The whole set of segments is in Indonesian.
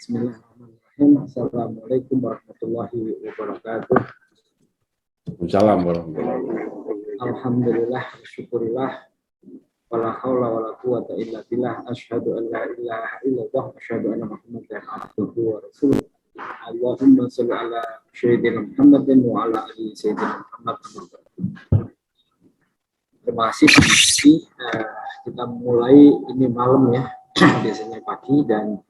Bismillahirrahmanirrahim. Assalamualaikum warahmatullahi wabarakatuh. Assalamualaikum warahmatullahi wabarakatuh. Alhamdulillah, syukurillah, wala haula wala quwata illa billah, asyhadu an la ilaha illallah, asyhadu anna Muhammadan abduhu wa rasuluh. Allahumma shalli ala sayyidina Muhammadin wa ala ali sayyidina Muhammad. Terima kasih Pak Musti. Kita mulai ini malam ya, biasanya pagi, dan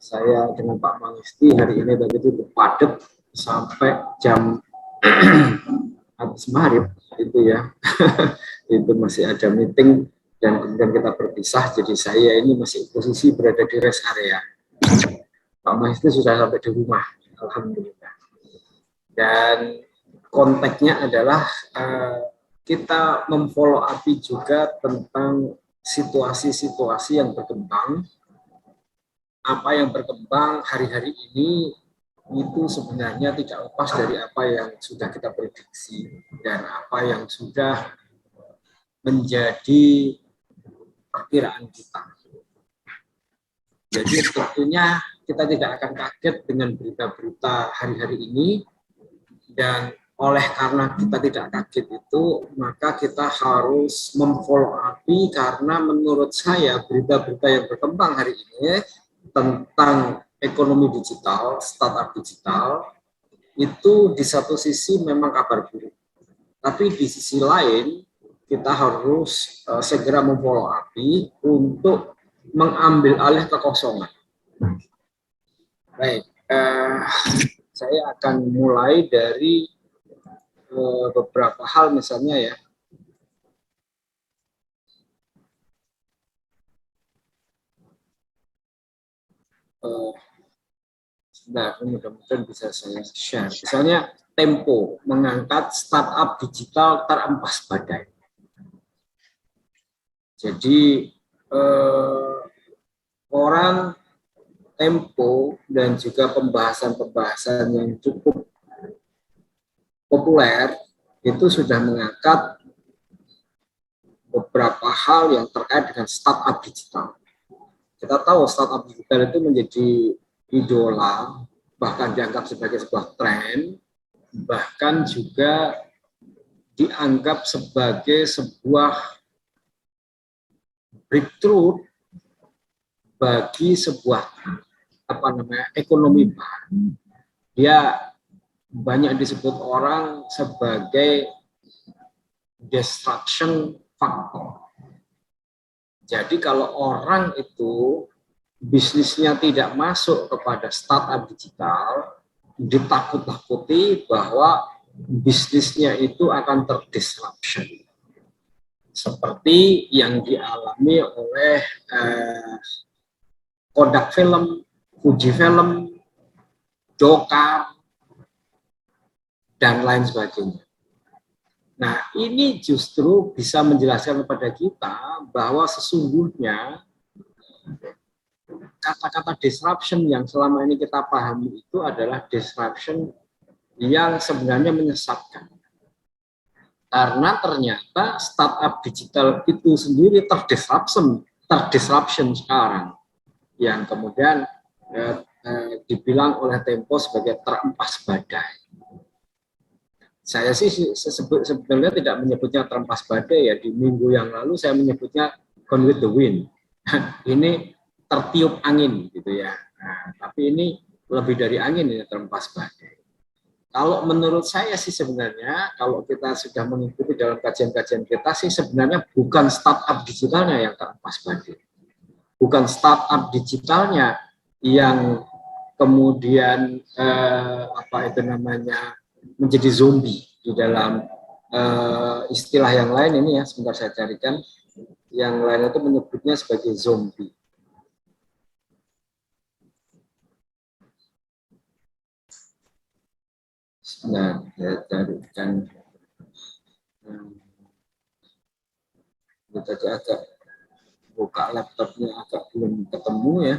saya dengan Pak Mangisti hari ini tadi itu padat sampai jam habis maghrib itu ya. Itu masih ada meeting dan kemudian kita berpisah, jadi saya ini masih posisi berada di rest area. Pak Mangisti sudah sampai di rumah, alhamdulillah. Dan konteksnya adalah kita memfollow up juga tentang situasi-situasi yang berkembang. Apa yang berkembang hari-hari ini itu sebenarnya tidak lepas dari apa yang sudah kita prediksi dan apa yang sudah menjadi perkiraan kita. Jadi tentunya kita tidak akan kaget dengan berita-berita hari-hari ini, dan oleh karena kita tidak kaget itu, maka kita harus memfollow up, karena menurut saya berita-berita yang berkembang hari ini tentang ekonomi digital, startup digital, itu di satu sisi memang kabar buruk. Tapi di sisi lain, kita harus segera memfollow up untuk mengambil alih kekosongan. Baik, saya akan mulai dari beberapa hal, misalnya ya. Nah, mudah-mudahan bisa saya share. Misalnya Tempo mengangkat startup digital terempas badai. Jadi orang Tempo dan juga pembahasan-pembahasan yang cukup populer itu sudah mengangkat beberapa hal yang terkait dengan startup digital. Kita tahu startup digital itu menjadi idola, bahkan dianggap sebagai sebuah tren, bahkan juga dianggap sebagai sebuah breakthrough bagi sebuah ekonomi baru. Dia banyak disebut orang sebagai disruption factor. Jadi kalau orang itu bisnisnya tidak masuk kepada startup digital, ditakut-takuti bahwa bisnisnya itu akan terdisruption. Seperti yang dialami oleh Kodak Film, Fuji Film, Dokar, dan lain sebagainya. Nah, ini justru bisa menjelaskan kepada kita bahwa sesungguhnya kata-kata disruption yang selama ini kita pahami itu adalah disruption yang sebenarnya menyesatkan. Karena ternyata startup digital itu sendiri terdisruption sekarang, yang kemudian dibilang oleh Tempo sebagai terempas badai. Saya sih sebenarnya tidak menyebutnya terempas badai ya. Di minggu yang lalu saya menyebutnya gone with the wind. Ini tertiup angin gitu ya. Nah, tapi ini lebih dari angin, ini terempas badai. Kalau menurut saya sih sebenarnya kalau kita sudah mengikuti dalam kajian-kajian kita sih sebenarnya bukan startup digitalnya yang terempas badai. Bukan startup digitalnya yang kemudian menjadi zombie di dalam istilah yang lain ini ya, sebentar saya carikan. Yang lain itu menyebutnya sebagai zombie. Nah, saya carikan. Tadi agak buka laptopnya agak belum ketemu ya.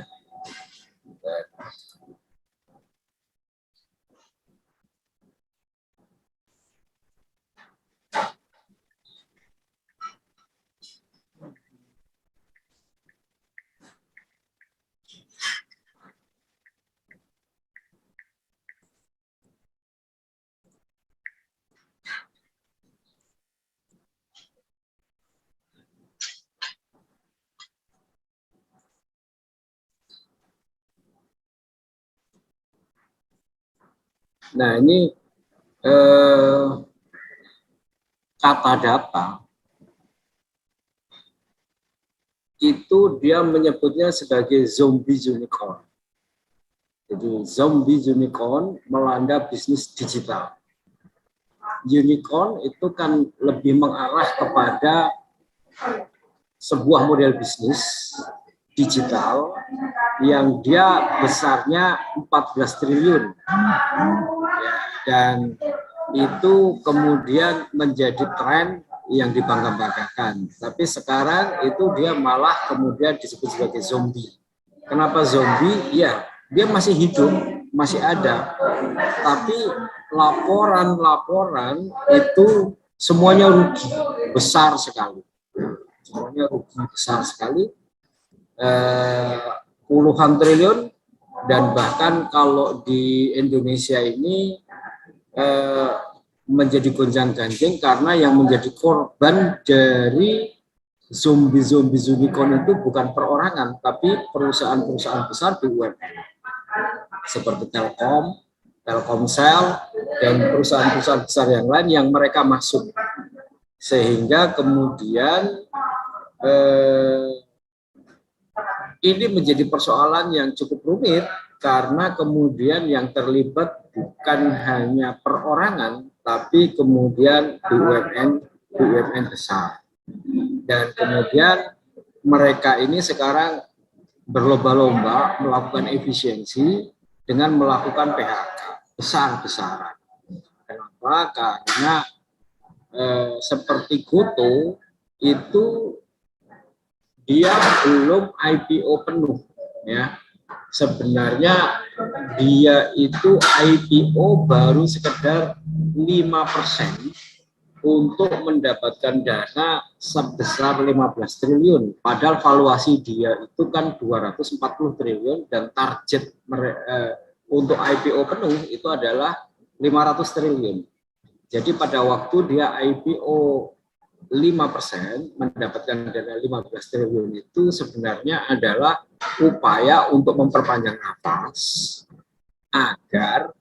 Nah, ini kata data itu dia menyebutnya sebagai zombie unicorn. Jadi zombie unicorn melanda bisnis digital. Unicorn itu kan lebih mengarah kepada sebuah model bisnis digital yang dia besarnya 14 triliun. Dan itu kemudian menjadi tren yang dibangga-banggakan. Tapi sekarang itu dia malah kemudian disebut sebagai zombie. Kenapa zombie? Ya, dia masih hidup, masih ada. Tapi laporan-laporan itu semuanya rugi, besar sekali. Semuanya rugi besar sekali. Puluhan triliun, dan bahkan kalau di Indonesia ini menjadi gonjang-ganjing karena yang menjadi korban dari zombie unicorn itu bukan perorangan, tapi perusahaan-perusahaan besar BUMN seperti Telkomsel, dan perusahaan-perusahaan besar yang lain yang mereka masuk, sehingga kemudian ini menjadi persoalan yang cukup rumit karena kemudian yang terlibat bukan hanya perorangan, tapi kemudian BUMN besar. Dan kemudian mereka ini sekarang berlomba-lomba melakukan efisiensi dengan melakukan PHK besar-besaran. Kenapa? Karena seperti Goto itu dia belum IPO penuh, ya. Sebenarnya dia itu IPO baru sekedar 5% untuk mendapatkan dana sebesar 15 triliun. Padahal valuasi dia itu kan 240 triliun dan target untuk IPO penuh itu adalah 500 triliun. Jadi pada waktu dia IPO 5% mendapatkan dana 15 triliun itu sebenarnya adalah upaya untuk memperpanjang nafas agar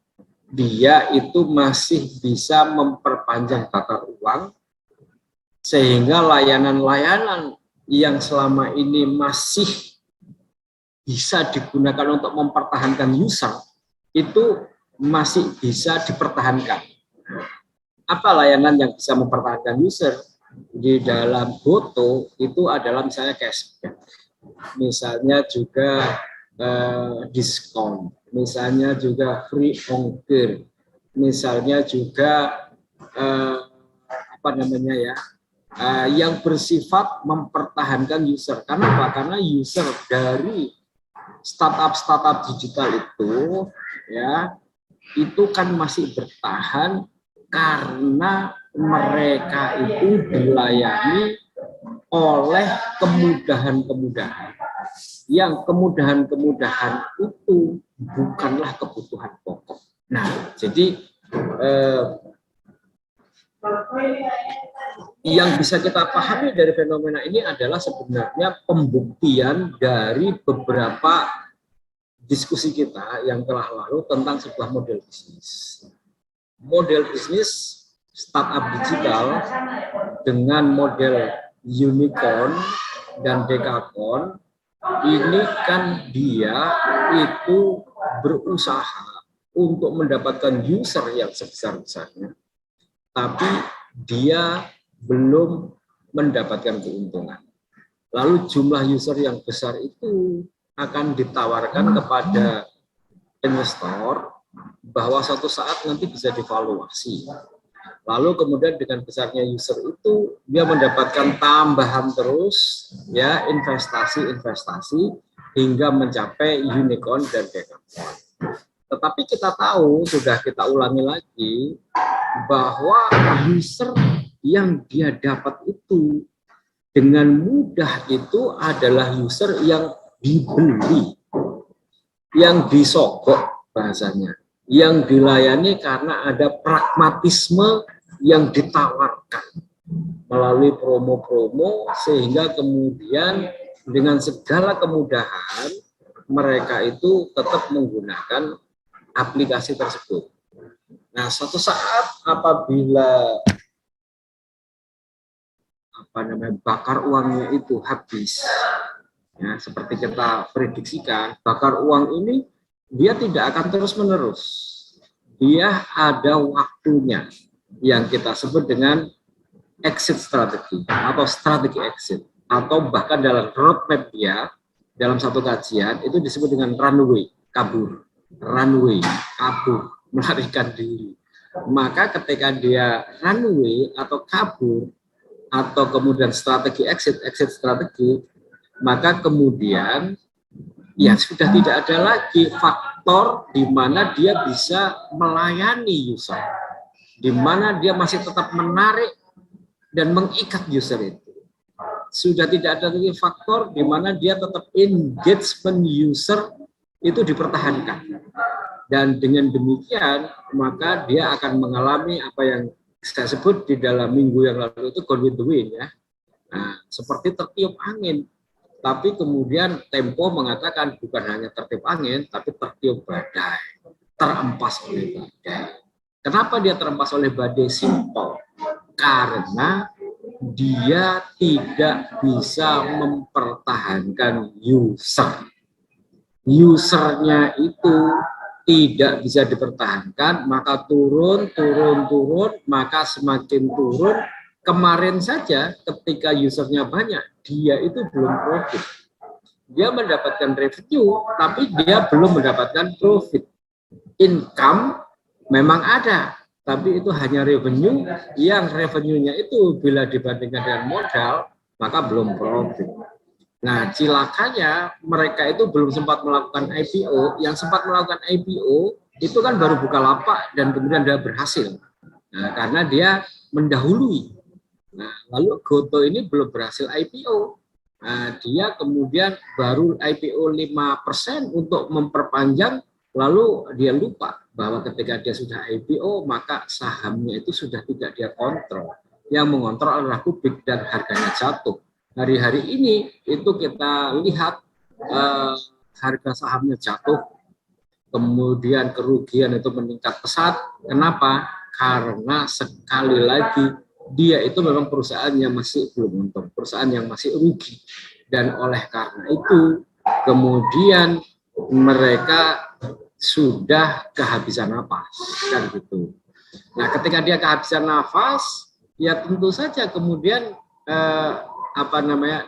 dia itu masih bisa memperpanjang bakar uang, sehingga layanan-layanan yang selama ini masih bisa digunakan untuk mempertahankan user itu masih bisa dipertahankan. Apa layanan yang bisa mempertahankan user? Di dalam Goto itu adalah misalnya cashback, misalnya juga diskon, misalnya juga free ongkir, misalnya juga apa namanya ya, yang bersifat mempertahankan user. Karena apa? Karena user dari startup digital itu ya itu kan masih bertahan karena mereka itu dilayani oleh kemudahan-kemudahan. Yang kemudahan-kemudahan itu bukanlah kebutuhan pokok. Nah, jadi yang bisa kita pahami dari fenomena ini adalah sebenarnya pembuktian dari beberapa diskusi kita yang telah lalu tentang sebuah model bisnis. Model bisnis startup digital dengan model unicorn dan dekakorn ini kan dia itu berusaha untuk mendapatkan user yang sebesar-besarnya, tapi dia belum mendapatkan keuntungan. Lalu jumlah user yang besar itu akan ditawarkan kepada investor bahwa suatu saat nanti bisa divaluasi. Lalu kemudian dengan besarnya user itu dia mendapatkan tambahan terus ya investasi hingga mencapai unicorn dan dekakorn. Tetapi kita tahu, sudah kita ulangi lagi, bahwa user yang dia dapat itu dengan mudah itu adalah user yang dibeli, yang disogok bahasanya, yang dilayani karena ada pragmatisme yang ditawarkan melalui promo-promo, sehingga kemudian dengan segala kemudahan mereka itu tetap menggunakan aplikasi tersebut. Nah, suatu saat apabila bakar uangnya itu habis, ya, seperti kita prediksikan, bakar uang ini dia tidak akan terus-menerus. Dia ada waktunya yang kita sebut dengan exit strategi atau strategi exit, atau bahkan dalam roadmap dia dalam satu kajian itu disebut dengan runway, kabur, melarikan diri. Maka ketika dia runway atau kabur atau kemudian strategi exit strategi, maka kemudian ya sudah tidak ada lagi faktor di mana dia bisa melayani user, di mana dia masih tetap menarik dan mengikat user itu. Sudah tidak ada lagi faktor di mana dia tetap engagement user itu dipertahankan. Dan dengan demikian, maka dia akan mengalami apa yang saya sebut di dalam minggu yang lalu itu gone with the wind, ya. Nah, seperti tertiup angin. Tapi kemudian Tempo mengatakan bukan hanya tertiup angin, tapi tertiup badai, terempas oleh badai. Kenapa dia terempas oleh badai? Simpel. Karena dia tidak bisa mempertahankan user. Usernya itu tidak bisa dipertahankan, maka turun, maka semakin turun. Kemarin saja ketika usernya banyak, dia itu belum profit. Dia mendapatkan revenue, tapi dia belum mendapatkan profit. Income memang ada, tapi itu hanya revenue, yang revenue-nya itu bila dibandingkan dengan modal, maka belum profit. Nah, cilakanya mereka itu belum sempat melakukan IPO. Yang sempat melakukan IPO itu kan baru Bukalapak dan kemudian dia berhasil. Nah, karena dia mendahului. Nah, lalu Goto ini belum berhasil IPO. Nah, dia kemudian baru IPO 5% untuk memperpanjang, lalu dia lupa bahwa ketika dia sudah IPO, maka sahamnya itu sudah tidak dia kontrol. Yang mengontrol adalah publik dan harganya jatuh. Hari-hari ini itu kita lihat harga sahamnya jatuh, kemudian kerugian itu meningkat pesat. Kenapa? Karena sekali lagi dia itu memang perusahaan yang masih belum untung, perusahaan yang masih rugi, dan oleh karena itu kemudian mereka sudah kehabisan nafas, kan gitu. Nah, ketika dia kehabisan nafas, ya tentu saja kemudian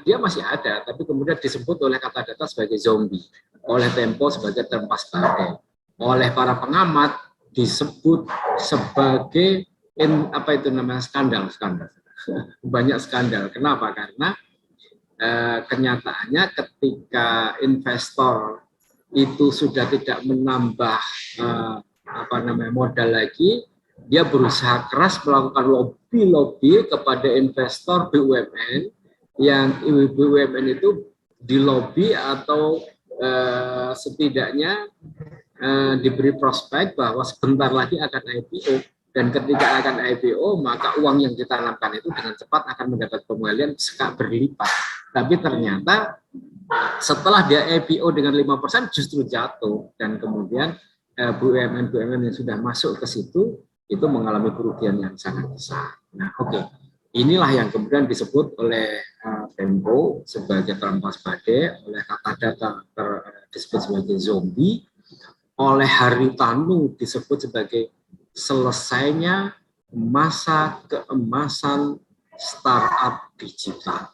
dia masih ada, tapi kemudian disebut oleh kata data sebagai zombie, oleh Tempo sebagai terempas badai, oleh para pengamat disebut sebagai skandal. Banyak skandal. Kenapa? Karena kenyataannya ketika investor itu sudah tidak menambah modal lagi, dia berusaha keras melakukan lobby kepada investor BUMN, yang BUMN itu dilobi atau setidaknya diberi prospek bahwa sebentar lagi akan IPO. Dan ketika akan IPO, maka uang yang ditanamkan itu dengan cepat akan mendapat kembalian berlipat. Tapi ternyata setelah dia IPO dengan 5% justru jatuh. Dan kemudian BUMN yang sudah masuk ke situ, itu mengalami kerugian yang sangat besar. Nah, inilah yang kemudian disebut oleh Tempo sebagai terempas badai, oleh kata data disebut sebagai zombie, oleh Haritanu disebut sebagai selesainya masa keemasan startup digital.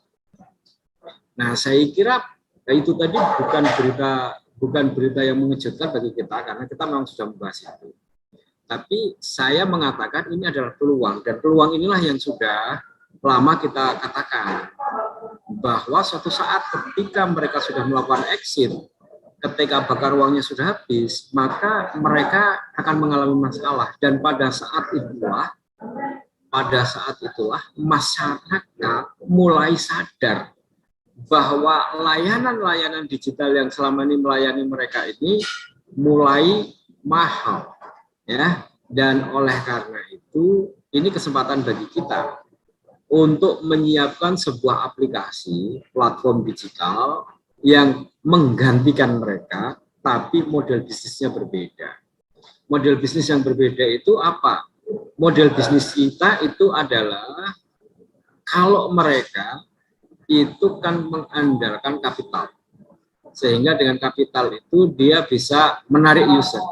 Nah, saya kira itu tadi bukan berita yang mengejutkan bagi kita, karena kita memang sudah membahas itu. Tapi saya mengatakan ini adalah peluang, dan peluang inilah yang sudah lama kita katakan, bahwa suatu saat ketika mereka sudah melakukan exit, ketika bakar uangnya sudah habis, maka mereka akan mengalami masalah. Dan pada saat itulah masyarakat mulai sadar bahwa layanan-layanan digital yang selama ini melayani mereka ini mulai mahal, ya. Dan oleh karena itu, ini kesempatan bagi kita untuk menyiapkan sebuah aplikasi platform digital yang menggantikan mereka, tapi model bisnisnya berbeda. model bisnis yang berbeda itu apa? Model bisnis kita itu adalah kalau mereka itu kan mengandalkan kapital. Sehingga dengan kapital itu dia bisa menarik user.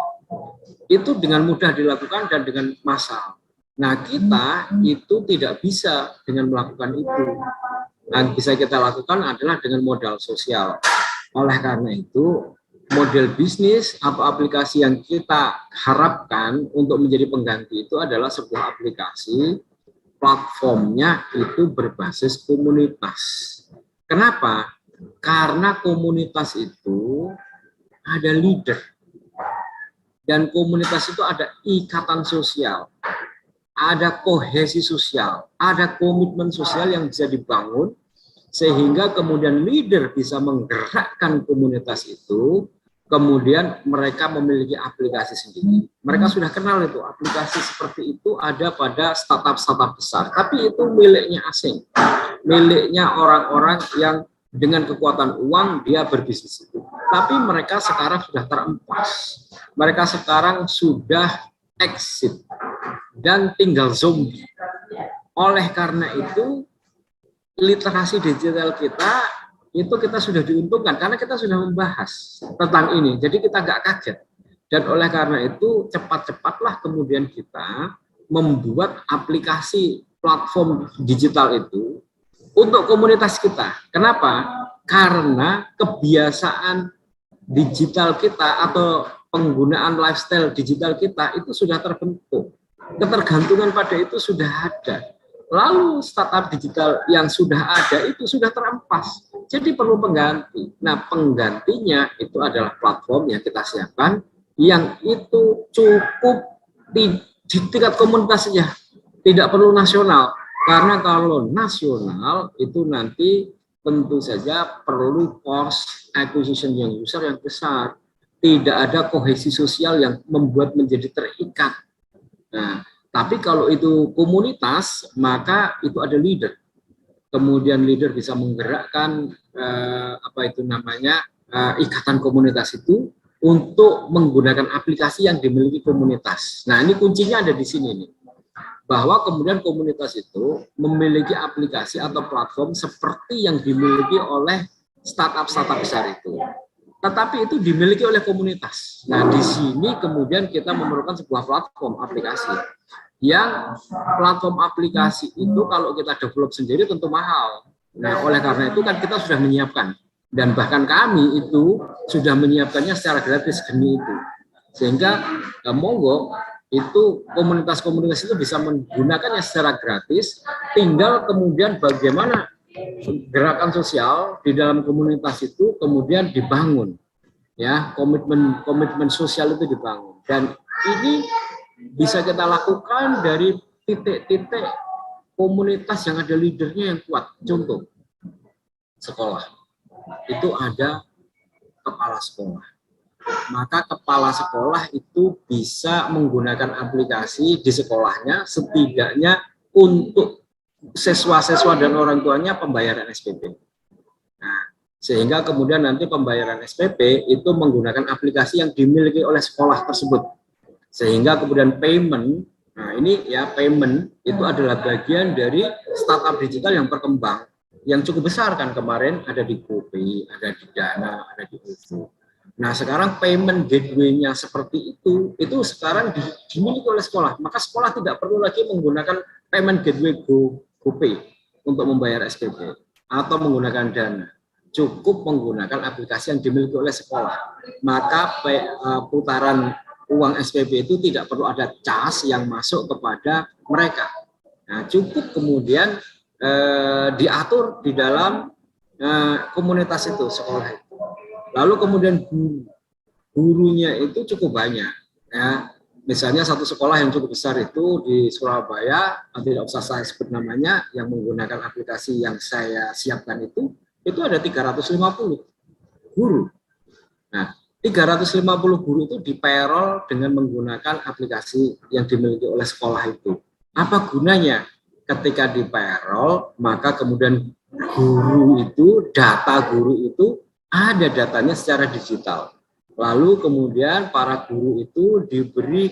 Itu dengan mudah dilakukan dan dengan massal. Nah, kita itu tidak bisa dengan melakukan itu. Yang bisa kita lakukan adalah dengan modal sosial. Oleh karena itu, model bisnis atau aplikasi yang kita harapkan untuk menjadi pengganti itu adalah sebuah aplikasi, platformnya itu berbasis komunitas. Kenapa? Karena komunitas itu ada leader. Dan komunitas itu ada ikatan sosial. Ada kohesi sosial, ada komitmen sosial yang bisa dibangun, sehingga kemudian leader bisa menggerakkan komunitas itu, kemudian mereka memiliki aplikasi sendiri. Mereka sudah kenal itu, aplikasi seperti itu ada pada startup-startup besar, tapi itu miliknya asing, miliknya orang-orang yang dengan kekuatan uang dia berbisnis itu. Tapi mereka sekarang sudah terempas, mereka sekarang sudah exit, dan tinggal zombie. Oleh karena itu, literasi digital kita itu kita sudah diuntungkan karena kita sudah membahas tentang ini. Jadi kita nggak kaget. Dan oleh karena itu, cepat-cepatlah kemudian kita membuat aplikasi platform digital itu untuk komunitas kita. Kenapa? Karena kebiasaan digital kita atau penggunaan lifestyle digital kita itu sudah terbentuk. Ketergantungan pada itu sudah ada. Lalu startup digital yang sudah ada itu sudah terampas. Jadi perlu pengganti. Nah, penggantinya itu adalah platform yang kita siapkan yang itu cukup di tingkat komunitas saja. Tidak perlu nasional. Karena kalau nasional itu nanti tentu saja perlu cost acquisition yang user yang besar. Tidak ada kohesi sosial yang membuat menjadi terikat. Nah, tapi kalau itu komunitas, maka itu ada leader. Kemudian leader bisa menggerakkan ikatan komunitas itu untuk menggunakan aplikasi yang dimiliki komunitas. Nah, ini kuncinya ada di sini nih. Bahwa kemudian komunitas itu memiliki aplikasi atau platform seperti yang dimiliki oleh startup-startup besar itu. Tetapi itu dimiliki oleh komunitas. Nah, di sini kemudian kita memerlukan sebuah platform aplikasi. Yang platform aplikasi itu kalau kita develop sendiri tentu mahal. Nah, oleh karena itu kan kita sudah menyiapkan. Dan bahkan kami itu sudah menyiapkannya secara gratis demi itu. Sehingga monggo itu komunitas-komunitas itu bisa menggunakannya secara gratis. Tinggal kemudian bagaimana gerakan sosial di dalam komunitas itu kemudian dibangun, ya, komitmen sosial itu dibangun, dan ini bisa kita lakukan dari titik-titik komunitas yang ada leadernya yang kuat. Contoh, sekolah itu ada kepala sekolah, maka kepala sekolah itu bisa menggunakan aplikasi di sekolahnya setidaknya untuk siswa-siswa dan orang tuanya pembayaran SPP. Nah, sehingga kemudian nanti pembayaran SPP itu menggunakan aplikasi yang dimiliki oleh sekolah tersebut. Sehingga kemudian payment, nah ini ya payment itu adalah bagian dari startup digital yang berkembang, yang cukup besar kan kemarin ada di GoPay, ada di Dana, ada di OVO. Nah, sekarang payment gateway-nya seperti itu sekarang dimiliki oleh sekolah. Maka sekolah tidak perlu lagi menggunakan payment gateway GoPay untuk membayar SPP atau menggunakan Dana. Cukup menggunakan aplikasi yang dimiliki oleh sekolah. Maka putaran uang SPP itu tidak perlu ada cas yang masuk kepada mereka. Nah, cukup kemudian diatur di dalam komunitas itu, sekolah itu. Lalu kemudian gurunya itu cukup banyak, ya. Misalnya satu sekolah yang cukup besar itu di Surabaya, tidak usah saya sebut namanya, yang menggunakan aplikasi yang saya siapkan itu ada 350 guru. Nah, 350 guru itu di payroll dengan menggunakan aplikasi yang dimiliki oleh sekolah itu. Apa gunanya? Ketika di payroll, maka kemudian guru itu, data guru itu ada datanya secara digital. Lalu kemudian para guru itu diberi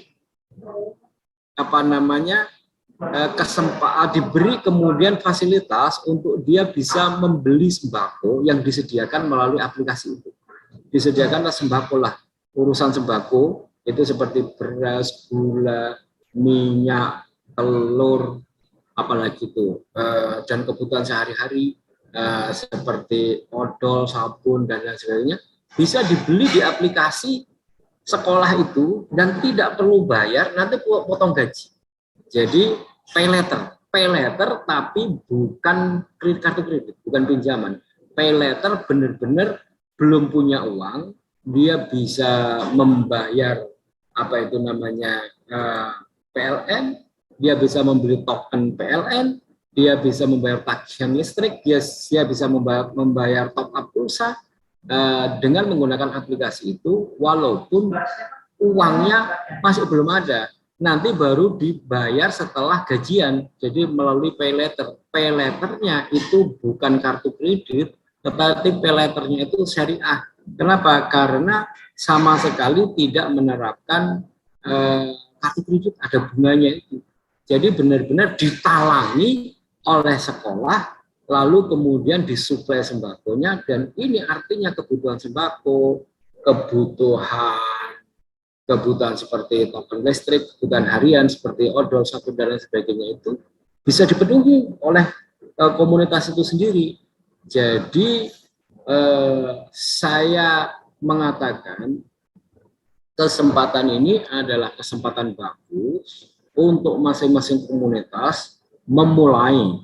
diberi kemudian fasilitas untuk dia bisa membeli sembako yang disediakan melalui aplikasi itu. Disediakanlah sembako lah, urusan sembako itu seperti beras, gula, minyak, telur, apalagi itu, dan kebutuhan sehari-hari seperti odol, sabun, dan lain sebagainya, bisa dibeli di aplikasi sekolah itu dan tidak perlu bayar, nanti potong gaji. Jadi pay letter tapi bukan kartu kredit, bukan pinjaman. Pay letter benar-benar belum punya uang, dia bisa membayar PLN, dia bisa membeli token PLN, dia bisa membayar tagihan listrik, dia bisa membayar top up pulsa dengan menggunakan aplikasi itu, walaupun uangnya masih belum ada. Nanti baru dibayar setelah gajian, jadi melalui pay letter. Pay letternya itu bukan kartu kredit, tetapi pay letternya itu syariah. Kenapa? Karena sama sekali tidak menerapkan kartu kredit, ada bunganya itu. Jadi benar-benar ditalangi oleh sekolah, lalu kemudian disuplai sembakonya, dan ini artinya kebutuhan sembako, kebutuhan seperti token listrik, kebutuhan harian seperti odol, sabun, dan lain sebagainya itu bisa dipenuhi oleh komunitas itu sendiri. Jadi saya mengatakan kesempatan ini adalah kesempatan bagus untuk masing-masing komunitas memulai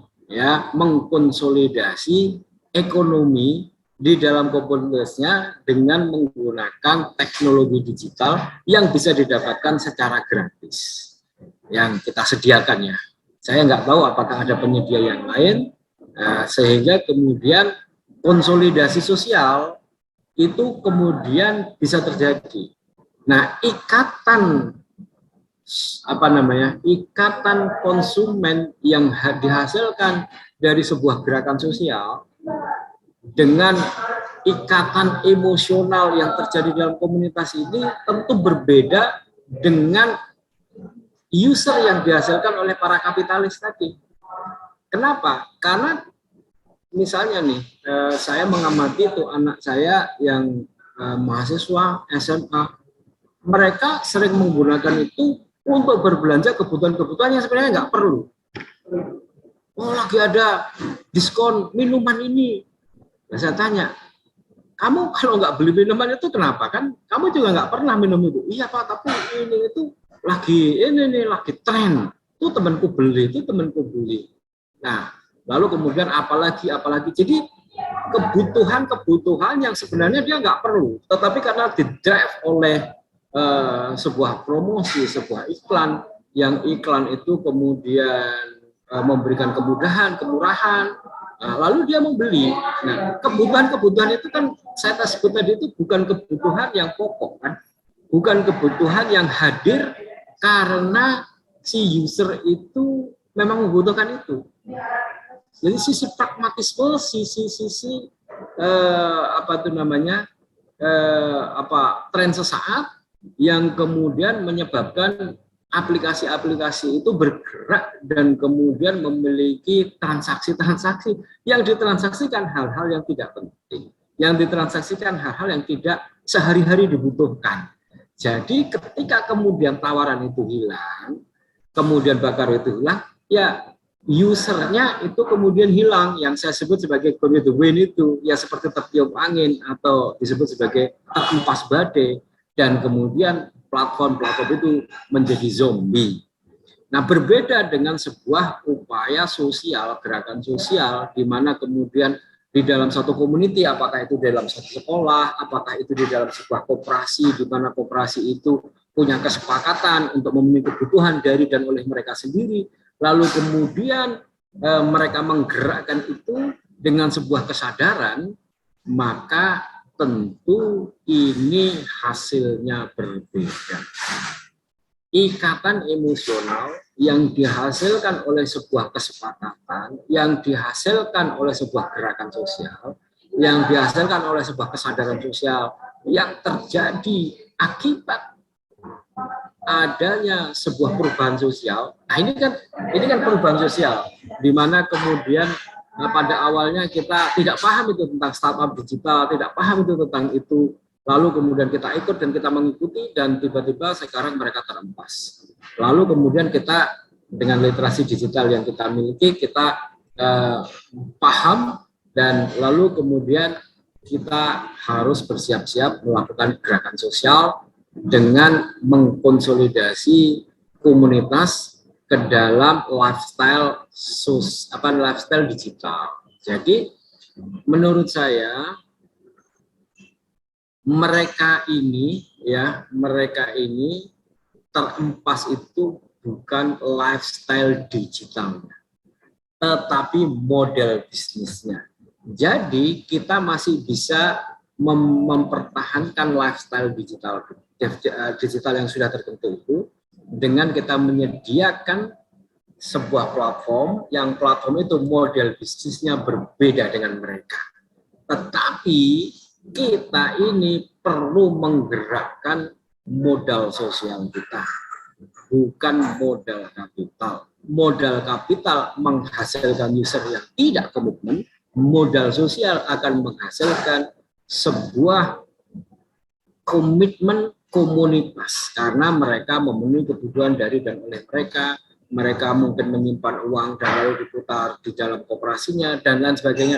mengkonsolidasi ekonomi di dalam komunitasnya dengan menggunakan teknologi digital yang bisa didapatkan secara gratis yang kita sediakan ya. Saya nggak tahu apakah ada penyedia yang lain, sehingga kemudian konsolidasi sosial itu kemudian bisa terjadi. Nah, ikatan konsumen yang dihasilkan dari sebuah gerakan sosial dengan ikatan emosional yang terjadi dalam komunitas ini tentu berbeda dengan user yang dihasilkan oleh para kapitalis tadi. Kenapa? Karena misalnya nih, saya mengamati tuh anak saya yang mahasiswa SMA, mereka sering menggunakan itu untuk berbelanja kebutuhan-kebutuhan yang sebenarnya nggak perlu. Oh, lagi ada diskon minuman ini. Nah, saya tanya, kamu kalau nggak beli minuman itu kenapa? Kan kamu juga nggak pernah minum itu. Iya Pak, tapi ini itu lagi tren. Itu temanku beli, itu temanku beli. Nah, lalu kemudian apalagi. Jadi kebutuhan yang sebenarnya dia nggak perlu, tetapi karena didrive oleh sebuah promosi, sebuah iklan, yang iklan itu kemudian memberikan kemudahan, kemurahan, lalu dia membeli. Nah, kebutuhan itu kan saya sebut tadi itu bukan kebutuhan yang pokok kan, bukan kebutuhan yang hadir karena si user itu memang membutuhkan itu. Jadi sisi pragmatisme, sisi tren sesaat yang kemudian menyebabkan aplikasi-aplikasi itu bergerak dan kemudian memiliki transaksi-transaksi yang ditransaksikan hal-hal yang tidak penting, yang ditransaksikan hal-hal yang tidak sehari-hari dibutuhkan. Jadi ketika kemudian tawaran itu hilang, kemudian bakar itu hilang, ya usernya itu kemudian hilang, yang saya sebut sebagai gone with the wind itu, ya seperti tertiup angin atau disebut sebagai terhempas badai. Dan kemudian platform-platform itu menjadi zombie. Nah, berbeda dengan sebuah upaya sosial, gerakan sosial, di mana kemudian di dalam satu community, apakah itu dalam satu sekolah, apakah itu di dalam sebuah koperasi, di mana koperasi itu punya kesepakatan untuk memenuhi kebutuhan dari dan oleh mereka sendiri, lalu kemudian mereka menggerakkan itu dengan sebuah kesadaran, maka tentu ini hasilnya berbeda. Ikatan emosional yang dihasilkan oleh sebuah kesepakatan, yang dihasilkan oleh sebuah gerakan sosial, yang dihasilkan oleh sebuah kesadaran sosial yang terjadi akibat adanya sebuah perubahan sosial. Nah, ini kan perubahan sosial, di mana kemudian pada awalnya kita tidak paham itu tentang startup digital, tidak paham itu tentang itu, lalu kemudian kita ikut dan kita mengikuti, dan tiba-tiba sekarang mereka terempas. Lalu kemudian kita dengan literasi digital yang kita miliki, kita paham, dan lalu kemudian kita harus bersiap-siap melakukan gerakan sosial dengan mengkonsolidasi komunitas ke dalam lifestyle digital. Jadi menurut saya mereka ini terempas itu bukan lifestyle digitalnya, tetapi model bisnisnya. Jadi kita masih bisa mempertahankan lifestyle digital yang sudah tertentu itu dengan kita menyediakan sebuah platform yang platform itu model bisnisnya berbeda dengan mereka. Tetapi kita ini perlu menggerakkan modal sosial kita, bukan modal kapital. Modal kapital menghasilkan user yang tidak komitmen, modal sosial akan menghasilkan sebuah komitmen komunitas, karena mereka memenuhi kebutuhan dari dan oleh mereka. Mereka mungkin menyimpan uang dan lalu diputar di dalam koperasinya, dan lain sebagainya,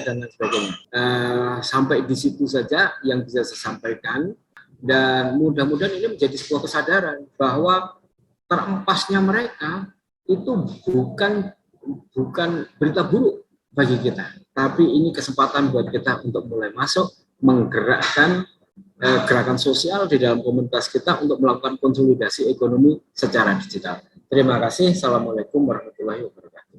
sampai di situ saja yang bisa saya sampaikan, dan mudah-mudahan ini menjadi sebuah kesadaran bahwa terempasnya mereka itu bukan berita buruk bagi kita, tapi ini kesempatan buat kita untuk mulai masuk menggerakkan gerakan sosial di dalam komunitas kita untuk melakukan konsolidasi ekonomi secara digital. Terima kasih. Assalamualaikum warahmatullahi wabarakatuh.